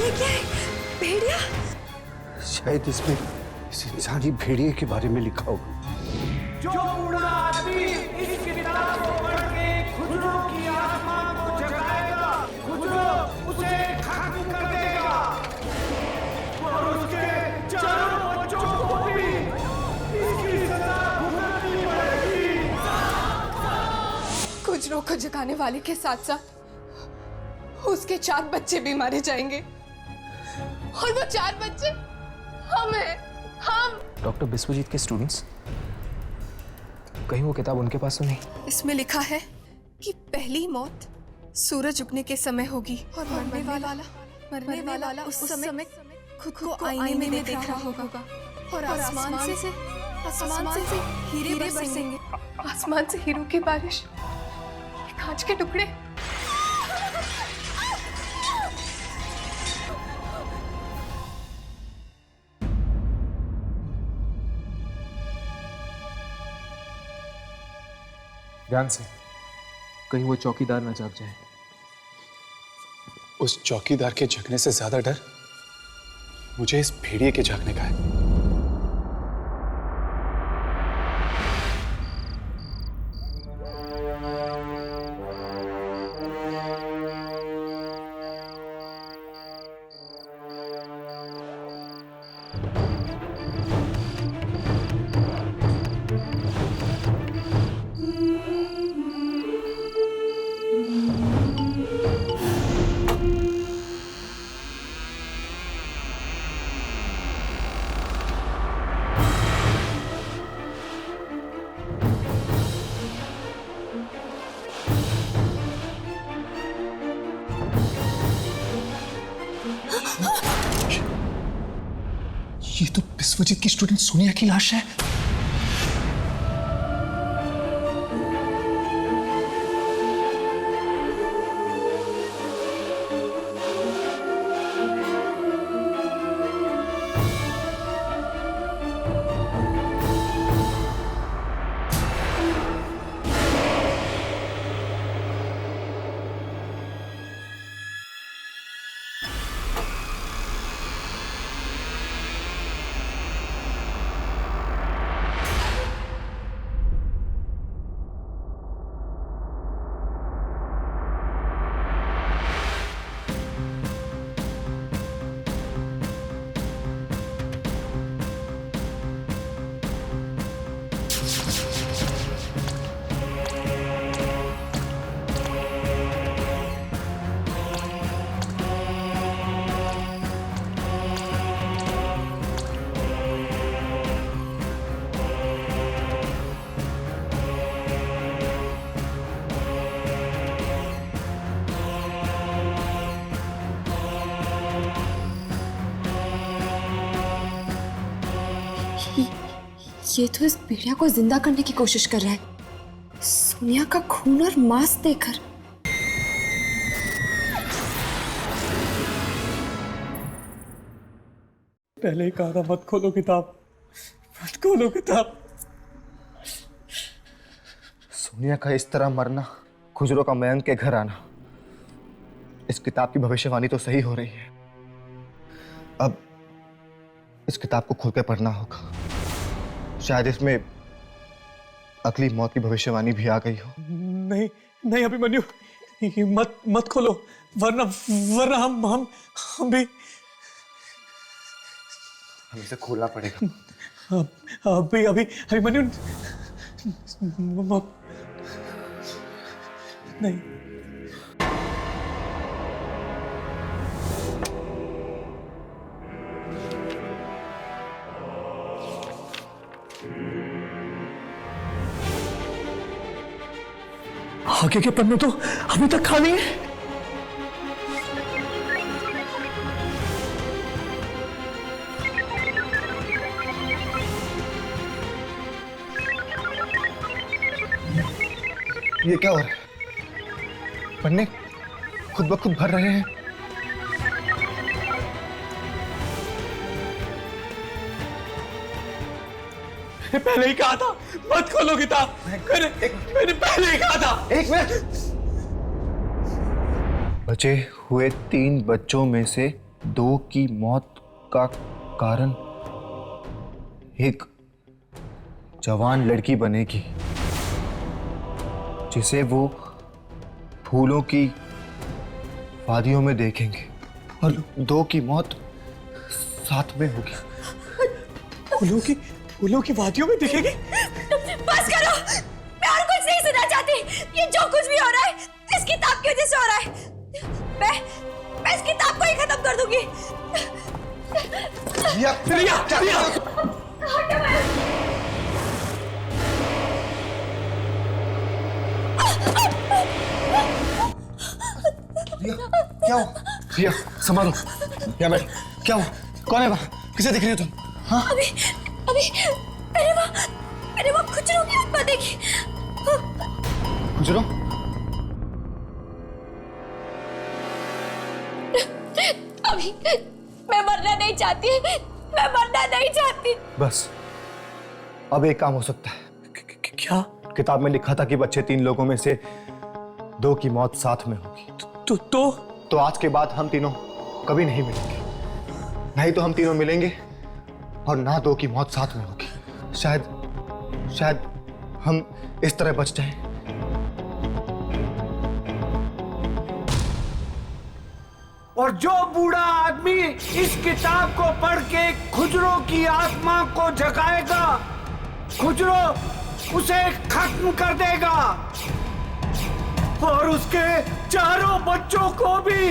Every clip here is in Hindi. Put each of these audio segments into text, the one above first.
ये क्या है? भेड़िया? शायद इसमें इस इंसानी भेड़िए के बारे में लिखा होगा। जो बूढ़ा आदमी इस किताब को पढ़ के खुजरों की आत्मा को जगाएगा, खुजरों उसे खत्म कर देगा और उसके चारों बच्चों को भी इसकी सजा भुगतनी पड़ेगी। खुजरों को जगाने वाले के साथ साथ उसके 4 बच्चे भी मारे जाएंगे और वो 4 बच्चे हम हैं, हम। डॉक्टर बिस्वजीत के स्टूडेंट्स, कहीं वो किताब उनके पास तो नहीं? इसमें लिखा है कि पहली मौत सूरज उगने के समय होगी और मरने वाला उस समय खुद को आईने में देख रहा होगा और आसमान से हीरे बरसेंगे। आसमान से हीरों की बारिश, कांच के टुकड़े। ध्यान से, कहीं वो चौकीदार ना जाग जाए। उस चौकीदार के जगने से ज्यादा डर मुझे इस भेड़िए के जागने का है। ये तो बिस्वजीत की स्टूडेंट सोनिया की लाश है। ये तो इस भेड़िया को जिंदा करने की कोशिश कर रहा है, सोनिया का खून और मांस देकर। पहले ही कहा था मत खोलो किताब, मत खोलो किताब। सोनिया का इस तरह मरना, खुजरों का मयंक के घर आना, इस किताब की भविष्यवाणी तो सही हो रही है। अब इस किताब को खोल के पढ़ना होगा। शायद इसमें अगली मौत की भविष्यवाणी भी आ गई हो। नहीं नहीं अभिमन्यु, ये मत खोलो, वरना हम भी। हमें इसे खोलना पड़ेगा। अभिमन्यु नहीं। आगे के पन्ने तो अभी तक खाली है। ये क्या हो रहा है? पन्ने खुद ब खुद भर रहे हैं। मैंने पहले ही कहा था मत खोलो किताब। मैंने पहले ही कहा था। एक मिनट। बचे हुए 3 बच्चों में से दो की मौत का कारण एक जवान लड़की बनेगी जिसे वो फूलों की वादियों में देखेंगे और दो की मौत साथ में होगी। फूलों की वादियों में दिखेगी। बस करो, मैं और कुछ नहीं सुनना चाहती। ये जो कुछ भी हो रहा है इस किताब की वजह से हो रहा है। मैं इस किताब को ही खत्म कर दूंगी। क्या हो? रिया, संभालो। या मैं क्या हो? कौन है वहाँ? किसे दिख रही हो तुम? हाँ? अभी मैंने वहाँ खुजरों की आत्मा देखी। खुजरो? अभी मैं मरना नहीं चाहती। मैं मरना नहीं चाहती। बस अब एक काम हो सकता है। क्या? किताब में लिखा था कि बच्चे 3 लोगों में से 2 की मौत साथ में होगी। तो आज के बाद हम तीनों कभी नहीं मिलेंगे। नहीं तो हम तीनों मिलेंगे और ना 2 की मौत साथ में होगी। शायद हम इस तरह बच जाएं। और जो बूढ़ा आदमी इस किताब को पढ़ के खुजरों की आत्मा को जगाएगा, खुजरो उसे खत्म कर देगा और उसके चारों बच्चों को भी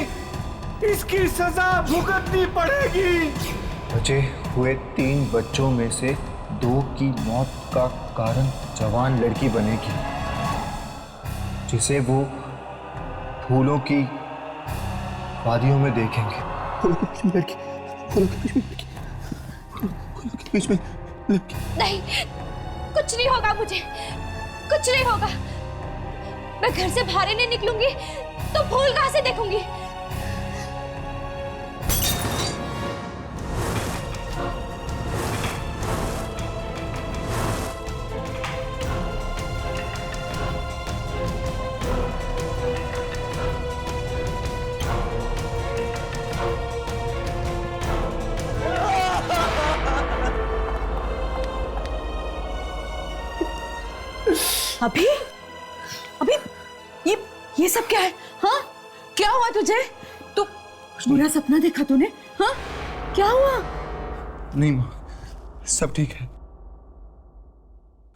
इसकी सजा भुगतनी पड़ेगी। बचे हुए 3 बच्चों में से 2 की मौत का कारण जवान लड़की बनेगी जिसे वो फूलों की वादियों में देखेंगे। फूलों के बीच में लड़की। नहीं, कुछ नहीं होगा मुझे, कुछ नहीं होगा। मैं घर से बाहर ही नहीं निकलूंगी तो फूल कहां से देखूंगी? अभी ये सब क्या है? हाँ, क्या हुआ तुझे? तू बुरा सपना देखा तूने? हाँ, क्या हुआ? नहीं माँ, सब ठीक है।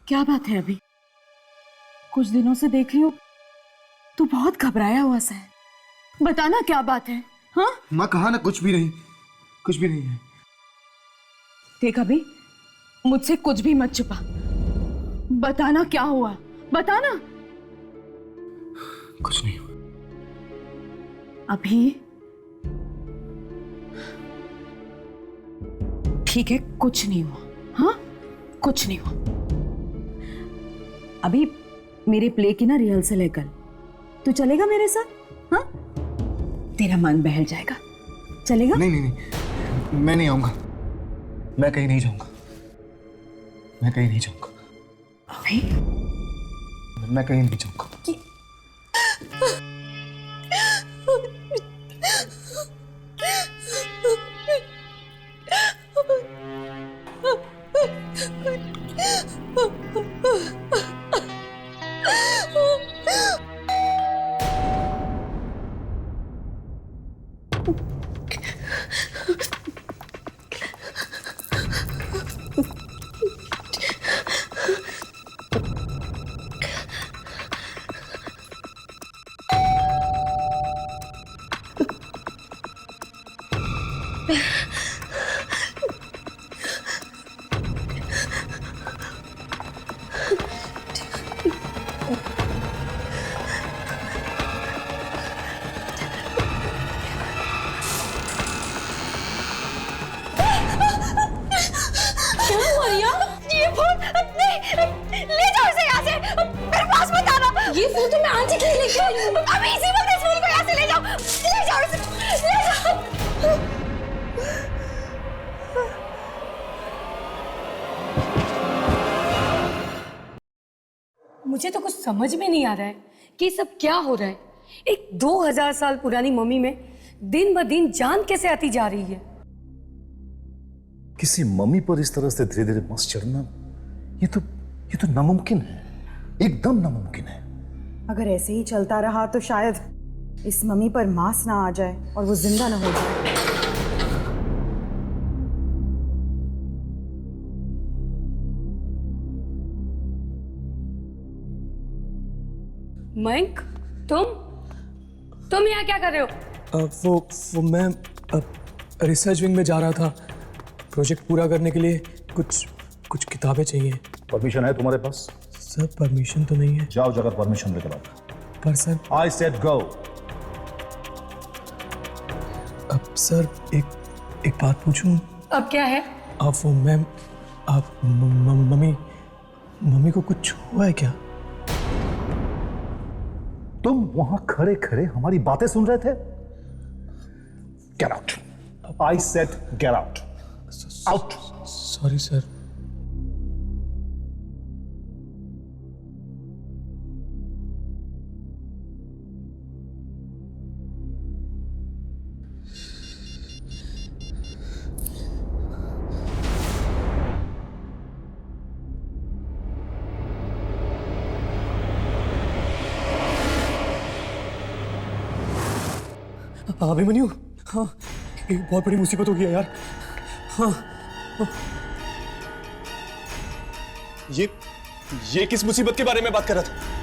क्या बात है? अभी कुछ दिनों से देख रही हूँ तू बहुत घबराया हुआ सा है। बताना क्या बात है? हाँ माँ, कहा ना कुछ भी नहीं है। देख अभी, मुझसे कुछ भी मत छुपा। बताना क्या हुआ, बताना। कुछ नहीं हुआ। अभी ठीक है, कुछ नहीं हुआ। हाँ, कुछ नहीं हुआ। अभी मेरे प्ले की ना रिहर्सल है कल, तू चलेगा मेरे साथ? हाँ, तेरा मन बहल जाएगा। चलेगा? नहीं, मैं नहीं आऊंगा। मैं कहीं नहीं जाऊंगा। अभी मैं कहीं नहीं जाऊंगा। ये फूल तो मैं आज ही खरीद लेके आई हूँ। अभी इसी वक्त इस फूल को यहाँ से ले जाओ इसे, ले जाओ। मुझे तो कुछ समझ में नहीं आ रहा है कि सब क्या हो रहा है। एक 2000 साल पुरानी मम्मी में दिन ब दिन जान कैसे आती जा रही है। किसी मम्मी पर इस तरह से धीरे धीरे मस चढ़ना, ये तो नामुमकिन है, एकदम नामुमकिन है। अगर ऐसे ही चलता रहा तो शायद इस मम्मी पर मांस ना आ जाए और वो जिंदा ना हो जाए। मयंक, तुम यहाँ क्या कर रहे हो? वो मैं रिसर्च विंग में जा रहा था। प्रोजेक्ट पूरा करने के लिए कुछ किताबें चाहिए। परमिशन है तुम्हारे पास? सर परमिशन तो नहीं है। जाओ जगह परमिशन लेकर आओ। पर सर आई सेड गो। अब सर एक बात पूछूं? अब क्या है? आप वो मैम, आप मम्मी को कुछ हुआ है क्या? तुम वहां खड़े खड़े हमारी बातें सुन रहे थे? Get out. I said get out. Out. Sorry sir. Abhimanyu, हाँ एक बहुत बड़ी मुसीबत हो गई है यार। हाँ, हाँ। ये किस मुसीबत के बारे में बात कर रहा था?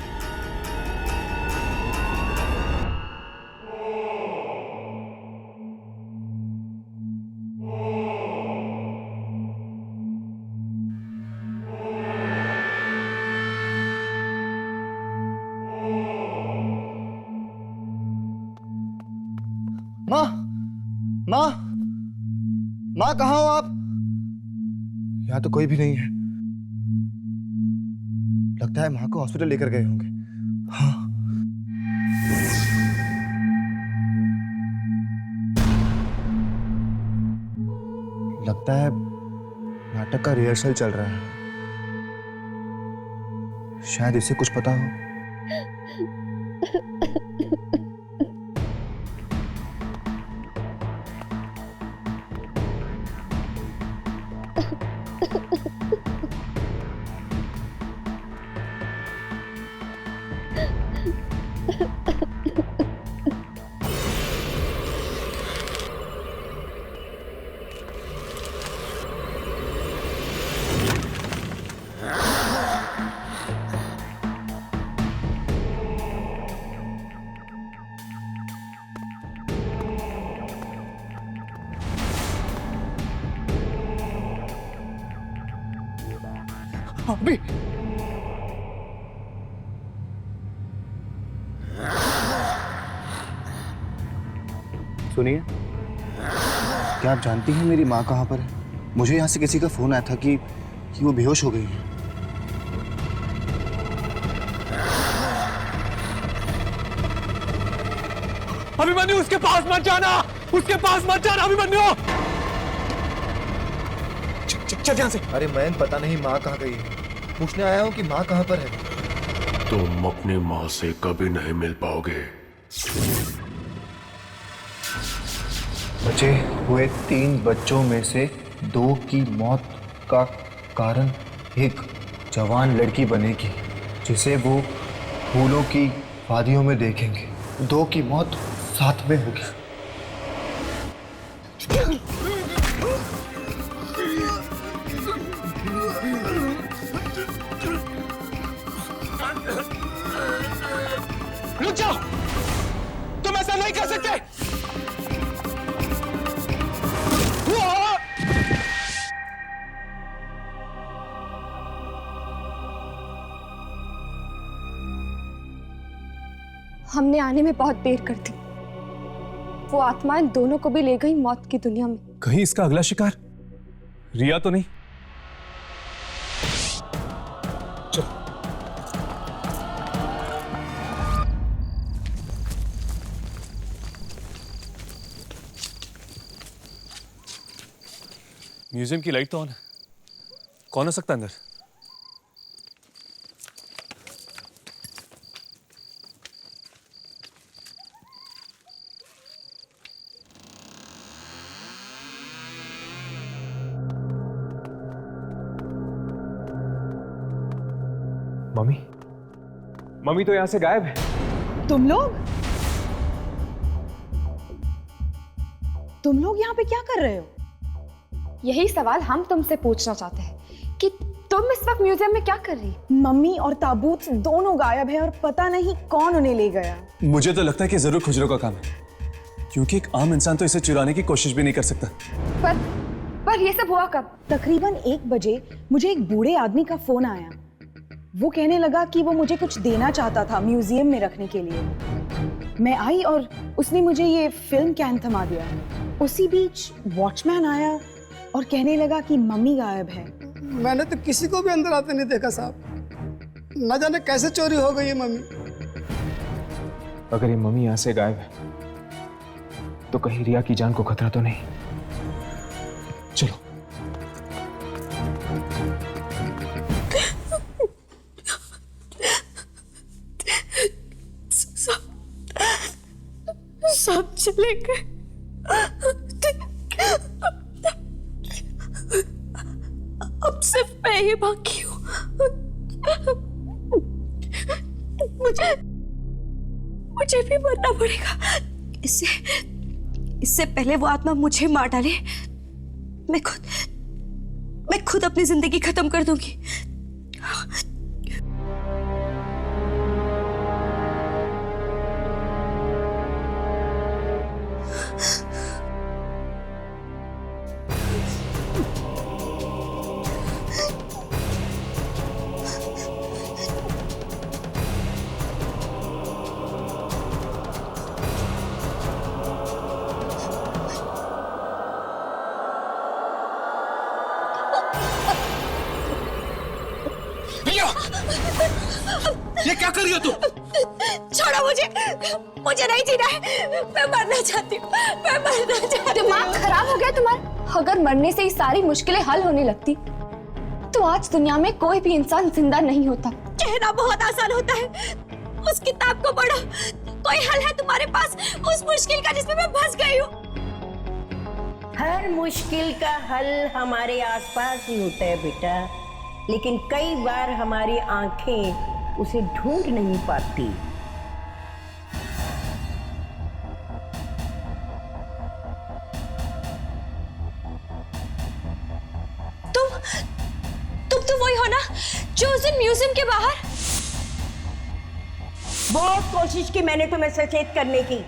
माँ, माँ, माँ कहाँ हो आप? यहाँ तो कोई भी नहीं है। लगता है माँ को हॉस्पिटल लेकर गए होंगे। हाँ। लगता है नाटक का रिहर्सल चल रहा है। शायद इसे कुछ पता हो। अभी सुनिए, क्या आप जानती हैं मेरी माँ कहाँ पर है? मुझे यहाँ से किसी का फोन आया था कि वो बेहोश हो गई है। अभिमन्यु, उसके पास मत जाना, उसके पास मत जाना अभिमन्यु। चल यहाँ से। अरे मैं पता नहीं माँ कहाँ गई है, पूछने आया हूँ कि माँ कहाँ पर है। तुम अपनी माँ से कभी नहीं मिल पाओगे। बचे हुए 3 बच्चों में से 2 की मौत का कारण एक जवान लड़की बनेगी, जिसे वो फूलों की वादियों में देखेंगे। 2 की मौत साथ में होगी। रुक जाओ, तुम ऐसा नहीं कर सकते। हमने आने में बहुत देर कर दी। वो आत्माएं दोनों को भी ले गई मौत की दुनिया में। कहीं इसका अगला शिकार रिया तो नहीं? चलो। म्यूजियम की लाइट तो ऑन है। कौन हो सकता है अंदर? मम्मी, मम्मी तो यहाँ से गायब है। तुम लोग यहाँ पे क्या कर रहे हो? यही सवाल हम तुमसे पूछना चाहते हैं कि तुम इस वक्त म्यूजियम में क्या कर रही? मम्मी और ताबूत दोनों गायब है और पता नहीं कौन उन्हें ले गया। मुझे तो लगता है कि जरूर खुजरों का काम है, क्योंकि एक आम इंसान तो इसे चुराने की कोशिश भी नहीं कर सकता। पर ये सब हुआ कब? तकरीबन 1 बजे मुझे एक बूढ़े आदमी का फोन आया। वो कहने लगा कि वो मुझे कुछ देना चाहता था म्यूजियम में रखने के लिए। मैं आई और उसने मुझे ये फिल्म कैन थमा दिया। उसी बीच वॉचमैन आया और कहने लगा कि मम्मी गायब है। मैंने तो किसी को भी अंदर आते नहीं देखा साहब। न जाने कैसे चोरी हो गई है मम्मी। अगर ये मम्मी यहाँ से गायब है तो कहीं रिया की जान को खतरा तो नहीं? चलो। सब चले गए। अब सिर्फ मैं ही बाकी हूँ। मुझे भी मरना पड़ेगा। इससे पहले वो आत्मा मुझे मार डाले, मैं खुद अपनी जिंदगी खत्म कर दूंगी। ये क्या कर रही हो तुम? छोड़ो मुझे नहीं जीना है। मैं मरना चाहती हूँ। दिमाग खराब हो गया तुम्हारा? अगर मरने से ही सारी मुश्किलें हल होने लगती तो आज दुनिया में कोई भी इंसान जिंदा नहीं होता। कहना बहुत आसान होता है। उस किताब को पढ़ो। कोई हल है तुम्हारे पास उस मुश्किल का जिसमें मैं फंस गई हूँ? हर मुश्किल का हल हमारे आसपास ही होता है बेटा, लेकिन कई बार हमारी आंखें उसे ढूंढ नहीं पाती। तुम वही हो ना जो उस दिन म्यूजियम के बाहर? बहुत कोशिश की मैंने तुम्हें सचेत करने की,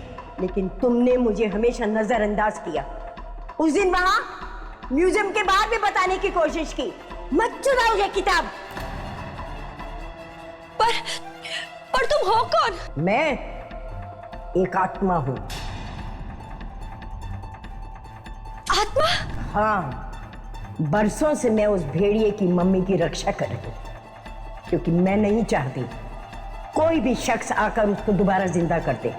लेकिन तुमने मुझे हमेशा नजरअंदाज किया। उस दिन वहां म्यूजियम के बाहर भी बताने की कोशिश की, मत चुराओ ये किताब। पर तुम हो कौन? मैं एक आत्मा हूं। आत्मा? हाँ, बरसों से मैं उस भेड़िए की मम्मी की रक्षा कर रही हूं, क्योंकि मैं नहीं चाहती कोई भी शख्स आकर उसको दोबारा जिंदा कर दे।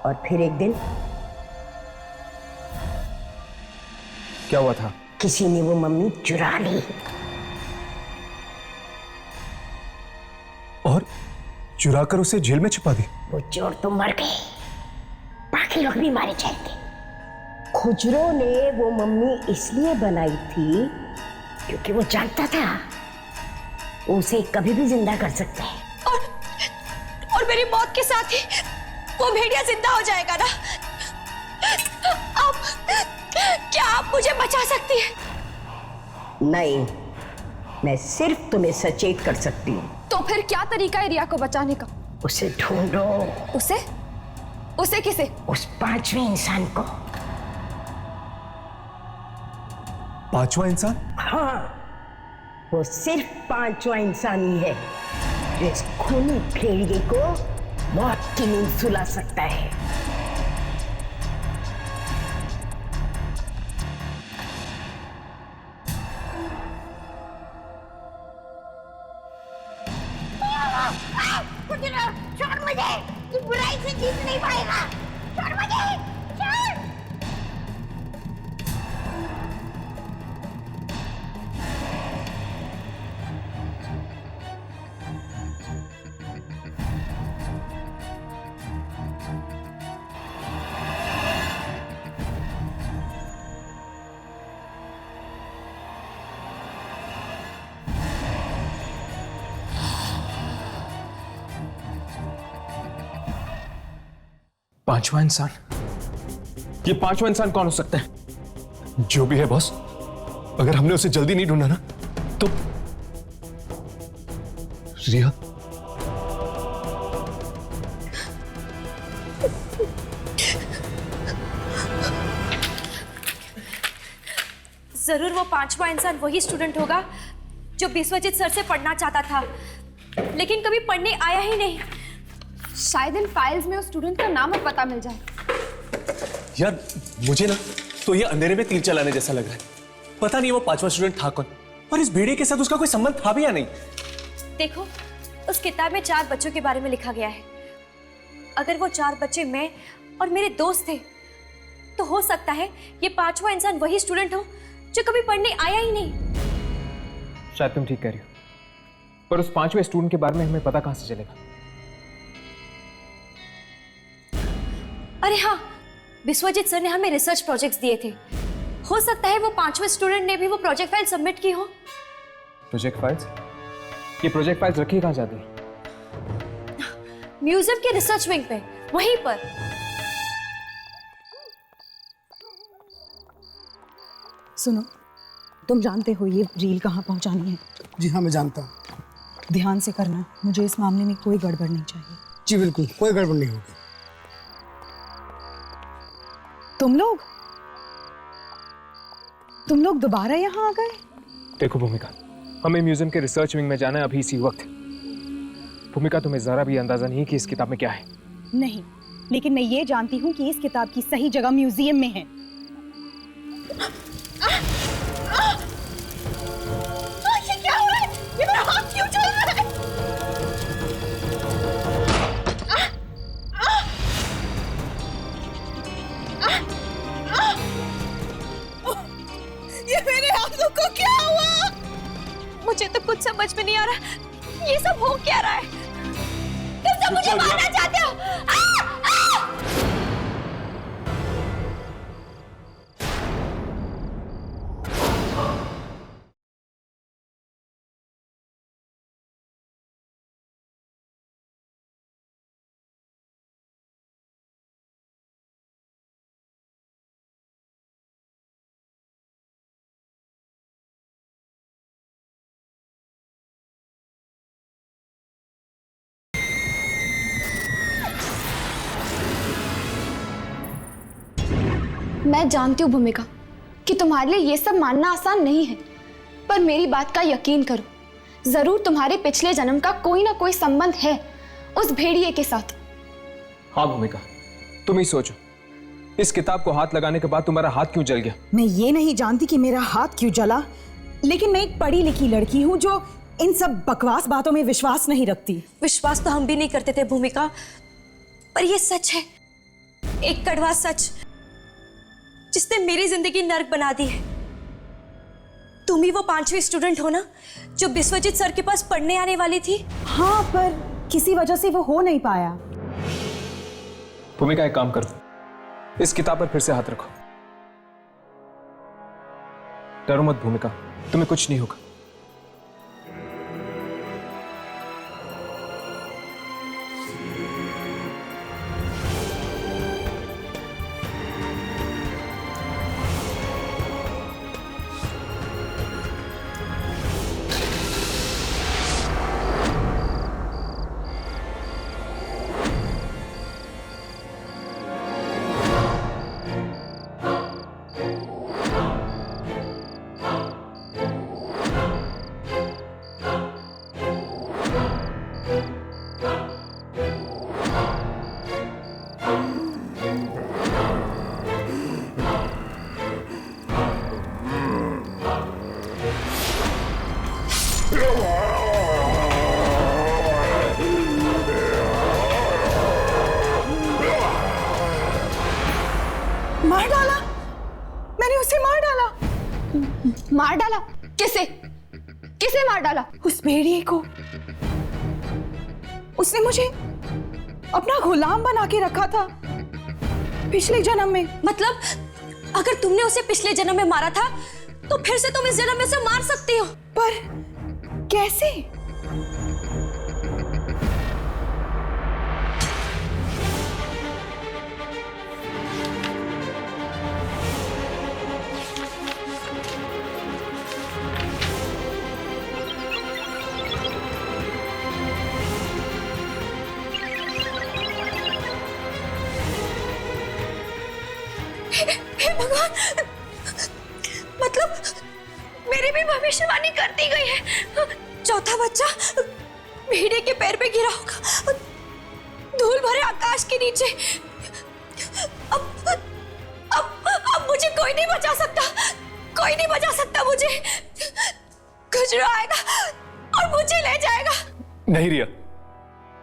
और फिर एक दिन क्या हुआ था? किसी ने वो मम्मी चुरा ली और चुराकर उसे जेल में छिपा दी। वो चोर तो मर गए, बाकी लोग भी मारे जाएंगे। खुजरों ने वो मम्मी इसलिए बनाई थी क्योंकि वो जानता था उसे कभी भी जिंदा कर सकता है। और मेरी मौत के साथ ही वो भेड़िया जिंदा हो जाएगा ना? क्या आप मुझे बचा सकती हैं? नहीं, मैं सिर्फ तुम्हें सचेत कर सकती हूँ। तो फिर क्या तरीका है रिया को बचाने का? उसे ढूंढो। उसे किसे? उस 5वें इंसान को। 5वां इंसान? हाँ, वो सिर्फ 5वां इंसान ही है जो इस खूनी भेड़िए को मौत की नींद सुला सकता है। छोड़ मुझे, तू बुराई से जीत नहीं पाएगा। छोड़ मुझे, छोड़। पांचवा इंसान? ये पांचवा इंसान कौन हो सकता है? जो भी है बॉस, अगर हमने उसे जल्दी नहीं ढूंढा ना तो रिया। जरूर वो पांचवा इंसान वही स्टूडेंट होगा जो बिस्वजीत सर से पढ़ना चाहता था, लेकिन कभी पढ़ने आया ही नहीं। शायद इन फाइल्स में उस स्टूडेंट का नाम और पता मिल जाए। यार मुझे ना तो ये अंधेरे में तीर चलाने जैसा लग रहा है। पता नहीं वो पांचवा स्टूडेंट था कौन, और इस भेड़िए के साथ उसका कोई संबंध था भी या नहीं। देखो, उस किताब में 4 बच्चों के बारे में लिखा गया है। अगर वो 4 बच्चे मैं और मेरे दोस्त थे, तो हो सकता है ये पांचवा इंसान वही स्टूडेंट हो जो कभी पढ़ने आया ही नहीं। शायद तुम ठीक कह रही हो, पर उस पांचवें स्टूडेंट के बारे में हमें पता कहां से चलेगा? अरे हाँ, बिस्वजीत सर ने हमें रिसर्च प्रोजेक्ट्स दिए थे। हो सकता है वो पांचवें स्टूडेंट ने भी वो प्रोजेक्ट फाइल सबमिट की हो। Project files? ये प्रोजेक्ट फाइल्स रखी कहां जाती है? म्यूजियम के रिसर्च विंग पे, वहीं पर। सुनो, तुम जानते हो ये रील कहाँ पहुंचानी है? जी हाँ, मैं जानता हूँ। ध्यान से करना, मुझे इस मामले में कोई गड़बड़ नहीं चाहिए। जी बिल्कुल, कोई गड़बड़ नहीं होगी। तुम लोग दोबारा यहाँ आ गए? देखो भूमिका, हमें म्यूजियम के रिसर्च विंग में जाना है अभी इसी वक्त। भूमिका, तुम्हें जरा भी अंदाजा नहीं कि इस किताब में क्या है। नहीं, लेकिन मैं ये जानती हूँ कि इस किताब की सही जगह म्यूजियम में है। ये क्या हो रहा है? ये मेरा हाथ क्यों चल रहा है? ये मेरे हाथों को क्या हुआ? मुझे तो कुछ समझ में नहीं आ रहा। ये सब हो क्या रहा है? तुम सब मुझे मारना चाहते हो? मैं जानती हूँ भूमिका कि तुम्हारे लिए ये सब मानना आसान नहीं है, पर मेरी बात का यकीन करो, जरूर तुम्हारे पिछले जन्म का कोई ना कोई संबंध है उस भेड़िए के साथ। हाँ भूमिका, तुम ही सोचो, इस किताब को हाथ लगाने के बाद तुम्हारा हाथ क्यों जल गया? मैं ये नहीं जानती कि मेरा हाथ क्यों जला, लेकिन मैं एक पढ़ी लिखी लड़की हूँ जो इन सब बकवास बातों में विश्वास नहीं रखती। विश्वास तो हम भी नहीं करते थे भूमिका, पर ये सच है, एक कड़वा सच जिसने मेरी जिंदगी नर्क बना दी है। तुम ही वो 5वीं स्टूडेंट हो ना जो बिस्वजीत सर के पास पढ़ने आने वाली थी? हाँ, पर किसी वजह से वो हो नहीं पाया। भूमिका, एक काम करो, इस किताब पर फिर से हाथ रखो। डरो मत भूमिका, तुम्हें कुछ नहीं होगा। मार डाला? मैंने उसे मार डाला। मार डाला? किसे? किसे मार डाला? उस भेड़िए को। उसने मुझे अपना गुलाम बना के रखा था पिछले जन्म में। मतलब अगर तुमने उसे पिछले जन्म में मारा था तो फिर से तुम इस जन्म में उसे मार सकती हो। पर कैसे? हे भगवान, मतलब मेरी भी भविष्यवाणी कर दी गई है। चौथा बच्चा भेड़िए के पैर पे गिरा होगा, धूल भरे आकाश के नीचे। अब मुझे कोई नहीं बचा सकता, कोई नहीं बचा सकता मुझे। खुजरो आएगा और मुझे ले जाएगा। नहीं रिया,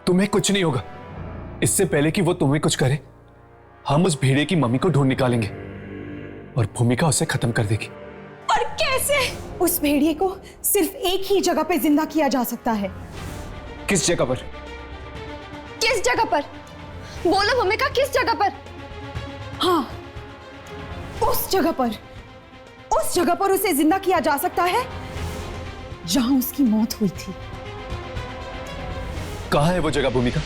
तुम्हें कुछ नहीं होगा। इससे पहले कि वो तुम्हें कुछ करे, हम उस भेड़िए की मम्मी को ढूंढ निकालेंगे और भूमिका उसे खत्म कर देगी। पर कैसे? उस भेड़िए को सिर्फ एक ही जगह पे जिंदा किया जा सकता है। किस जगह पर? किस जगह पर? बोलो भूमिका, किस जगह पर? हाँ, उस जगह पर, उस जगह पर उसे जिंदा किया जा सकता है जहां उसकी मौत हुई थी। कहाँ है वो जगह भूमिका?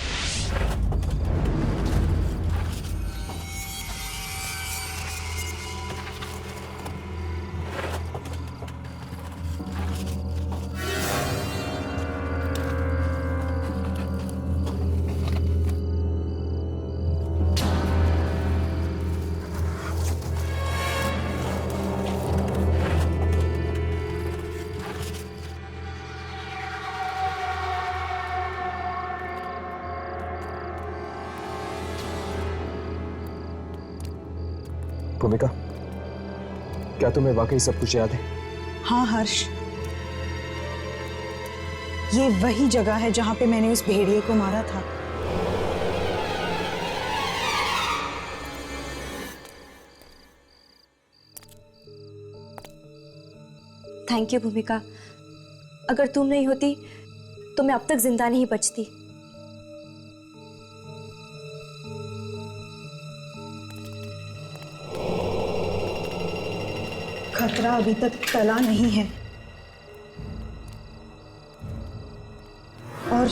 भूमिका, क्या तुम्हें वाकई सब कुछ याद है? हाँ हर्ष, ये वही जगह है जहां पे मैंने उस भेड़िए को मारा था। थैंक यू भूमिका, अगर तुम नहीं होती तो मैं अब तक जिंदा नहीं बचती। खतरा अभी तक टला नहीं है और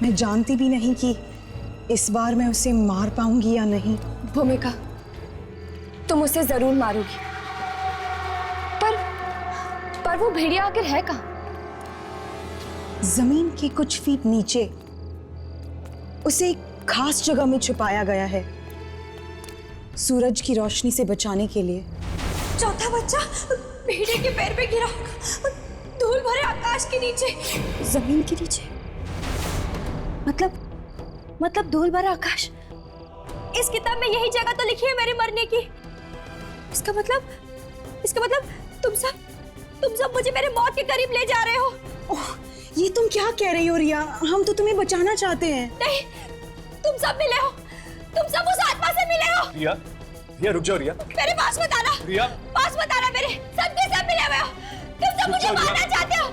मैं जानती भी नहीं कि इस बार मैं उसे मार पाऊंगी या नहीं। भूमिका, तुम उसे जरूर मारोगी, पर वो भेड़िया आखिर है कहाँ? जमीन के कुछ फीट नीचे उसे एक खास जगह में छुपाया गया है, सूरज की रोशनी से बचाने के लिए। चौथा बच्चा भेड़िए के पैर पे गिरा होगा, धूल भरे आकाश के नीचे। जमीन के नीचे मतलब धूल भरा आकाश। इस किताब में यही जगह तो लिखी है मेरे मरने की। इसका मतलब तुम सब मुझे मेरे मौत के करीब ले जा रहे हो। ओह, ये तुम क्या कह रही हो रिया? हम तो तुम्हें बचाना चाहते हैं। नहीं, तुम सब मिले हो, तुम सब उस आत्मा से मिले हो। रिया, रिया रुक जाओ रिया। मेरे पास मत आना। रिया, पास मत आना मेरे। सब के सब मिले हुए हो, तुम सब मुझे मारना चाहते हो।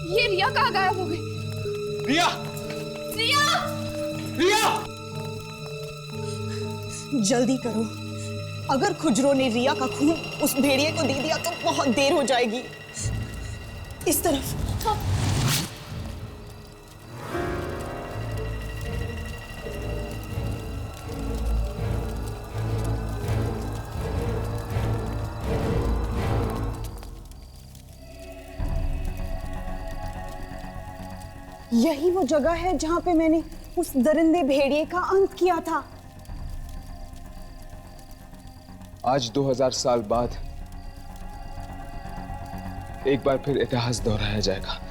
ये रिया कहाँ गायब हो गई? रिया! रिया! रिया! जल्दी करो, अगर खुजरो ने रिया का खून उस भेड़िए को दे दिया तो बहुत देर हो जाएगी। इस तरफ। यही वो जगह है जहां पे मैंने उस दरिंदे भेड़िए का अंत किया था। आज 2000 साल बाद एक बार फिर इतिहास दोहराया जाएगा।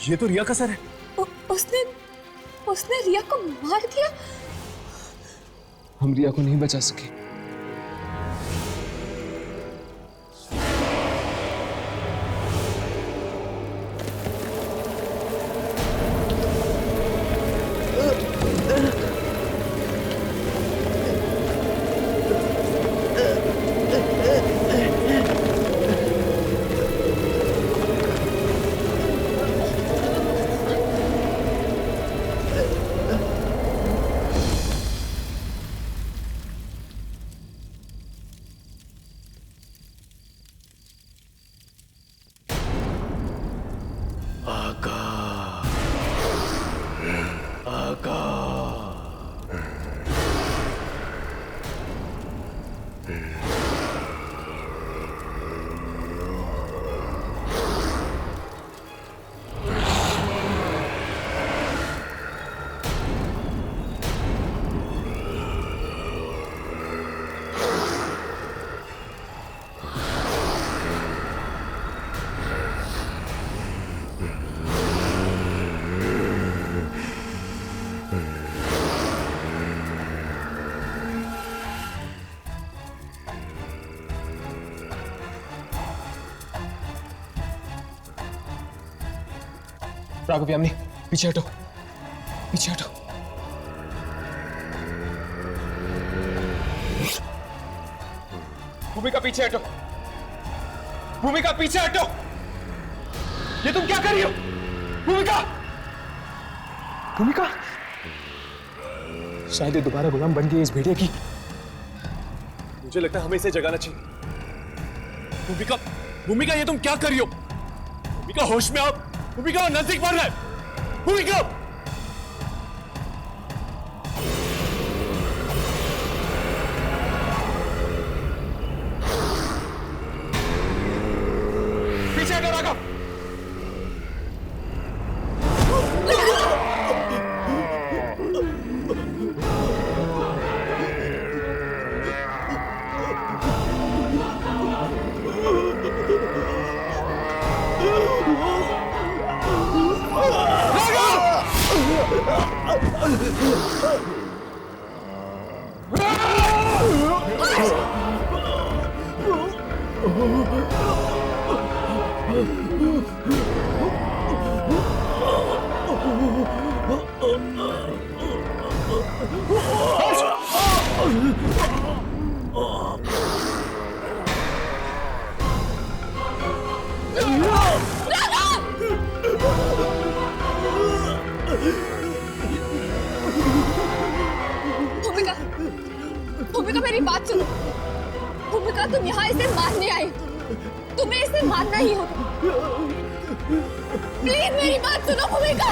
ये तो रिया का सर है। उसने रिया को मार दिया। हम रिया को नहीं बचा सके। राघव यामिनी, पीछे हटो, पीछे हटो। भूमिका पीछे हटो, भूमिका पीछे हटो। ये तुम क्या कर रही हो? भूमिका, भूमिका। शायद ये दोबारा गुलाम बन गई इस भेड़िए की। मुझे लगता है हमें इसे जगाना चाहिए। भूमिका, भूमिका ये तुम क्या कर रही हो? भूमिका होश में आओ। भूमिका नजदीक बढ़ रहा है। भूमिका, पीछे हटो राघव। भूमिका, भूमिका मेरी बात सुनो। भूमिका तुम यहाँ इसे मारने आई, तुम्हें इसे मारना ही होगा। प्लीज मेरी बात सुनो भूमिका।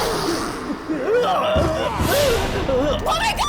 भूमिका!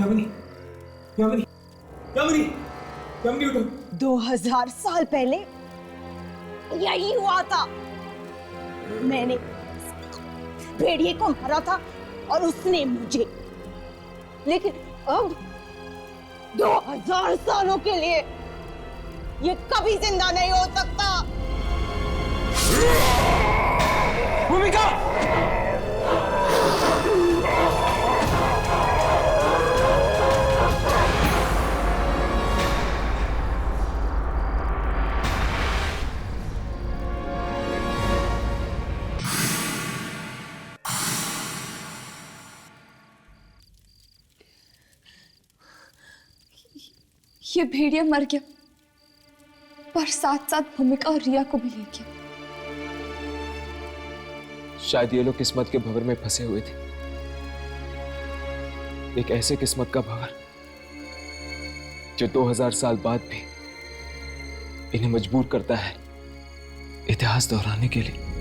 यामिनी, यामिनी, यामिनी, यामिनी उठो। 2000 साल पहले यही हुआ था। मैंने भेड़िए को मारा था और उसने मुझे। लेकिन अब 2000 सालों के लिए ये कभी जिंदा नहीं हो सकता। भूमिका! ये भेड़िया मर गया, पर साथ साथ भूमिका और रिया को भी ले गया। शायद ये लोग किस्मत के भंवर में फंसे हुए थे, एक ऐसे किस्मत का भंवर जो 2000 साल बाद भी इन्हें मजबूर करता है इतिहास दोहराने के लिए।